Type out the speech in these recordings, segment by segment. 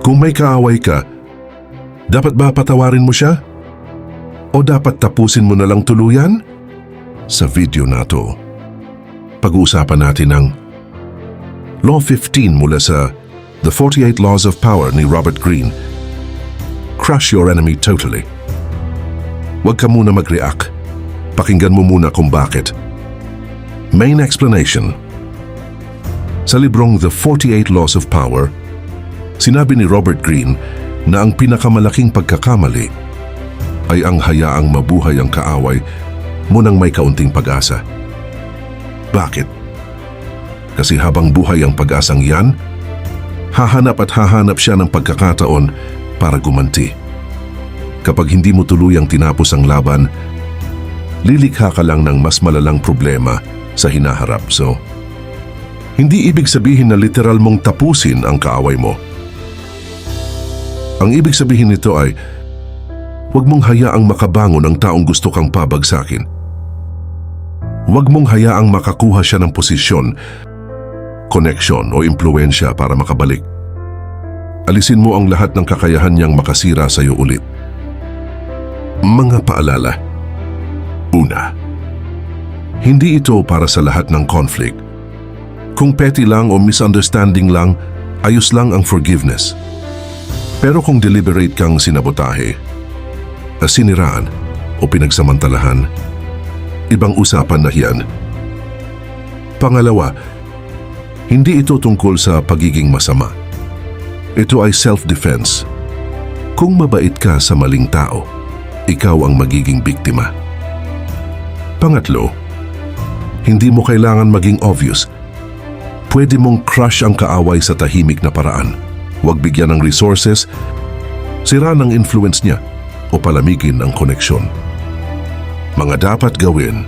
Kung may kaaway ka, dapat ba patawarin mo siya? O dapat tapusin mo na lang tuluyan? Sa video na to, pag-uusapan natin ang Law 15 mula sa The 48 Laws of Power ni Robert Greene. Crush your enemy totally. Huwag ka muna mag-react. Pakinggan mo muna kung bakit. Main explanation. Sa librong The 48 Laws of Power, sinabi ni Robert Greene na ang pinakamalaking pagkakamali ay ang hayaang mabuhay ang kaaway mo nang may kaunting pag-asa. Bakit? Kasi habang buhay ang pag-asang yan, hahanap siya ng pagkakataon para gumanti. Kapag hindi mo tuluyang tinapos ang laban, lilikha ka lang ng mas malalang problema sa hinaharap. So, hindi ibig sabihin na literal mong tapusin ang kaaway mo. Ang ibig sabihin nito ay, huwag mong hayaang makabangon ang taong gusto kang pabagsakin. Huwag mong hayaang makakuha siya ng posisyon, koneksyon o impluwensya para makabalik. Alisin mo ang lahat ng kakayahan niyang makasira sa iyo ulit. Mga paalala. Una, hindi ito para sa lahat ng conflict. Kung petty lang o misunderstanding lang, ayos lang ang forgiveness. Pero kung deliberate kang sinabotahe, siniraan o pinagsamantalahan, ibang usapan na yan. Pangalawa, hindi ito tungkol sa pagiging masama. Ito ay self-defense. Kung mabait ka sa maling tao, ikaw ang magiging biktima. Pangatlo, hindi mo kailangan maging obvious. Pwede mong crush ang kaaway sa tahimik na paraan. Huwag bigyan ng resources, sira ng influence niya, o palamigin ang koneksyon. Mga dapat gawin.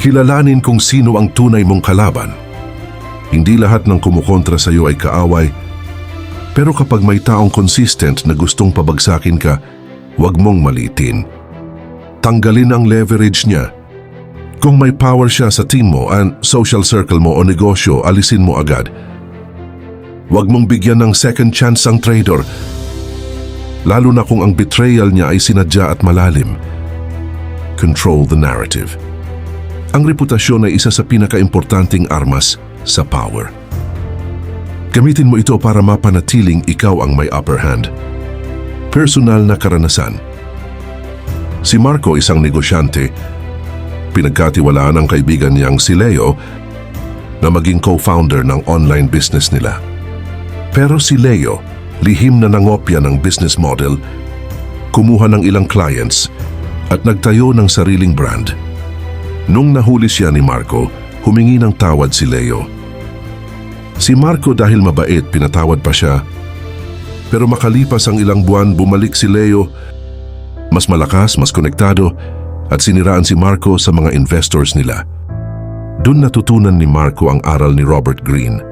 Kilalanin kung sino ang tunay mong kalaban. Hindi lahat ng kumukontra sa iyo ay kaaway, pero kapag may taong consistent na gustong pabagsakin ka, huwag mong maliitin. Tanggalin ang leverage niya. Kung may power siya sa team mo, ang social circle mo o negosyo, alisin mo agad. Huwag mong bigyan ng second chance ang traitor, lalo na kung ang betrayal niya ay sinadya at malalim. Control the narrative. Ang reputasyon ay isa sa pinakaimportanting armas sa power. Gamitin mo ito para mapanatiling ikaw ang may upper hand. Personal na karanasan. Si Marco, isang negosyante, pinagkatiwalaan ng kaibigan niyang si Leo na maging co-founder ng online business nila. Pero si Leo, lihim na nangopya ng business model, kumuha ng ilang clients at nagtayo ng sariling brand. Nung nahuli siya ni Marco, humingi ng tawad si Leo. Si Marco dahil mabait, pinatawad pa siya. Pero makalipas ang ilang buwan, bumalik si Leo, mas malakas, mas konektado, at siniraan si Marco sa mga investors nila. Doon natutunan ni Marco ang aral ni Robert Greene.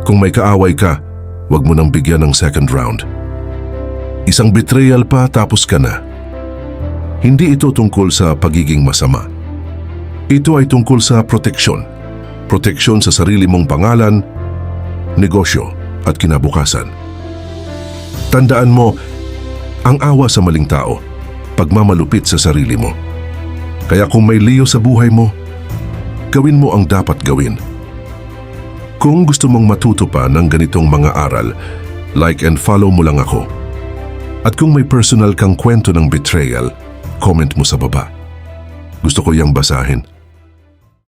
Kung may kaaway ka, huwag mo nang bigyan ng second round. Isang betrayal pa, tapos ka na. Hindi ito tungkol sa pagiging masama. Ito ay tungkol sa proteksyon. Proteksyon sa sarili mong pangalan, negosyo at kinabukasan. Tandaan mo, ang awa sa maling tao, pagmamalupit sa sarili mo. Kaya kung may liyo sa buhay mo, gawin mo ang dapat gawin. Kung gusto mong matuto pa ng ganitong mga aral, like and follow mo lang ako. At kung may personal kang kwento ng betrayal, comment mo sa baba. Gusto ko yang basahin.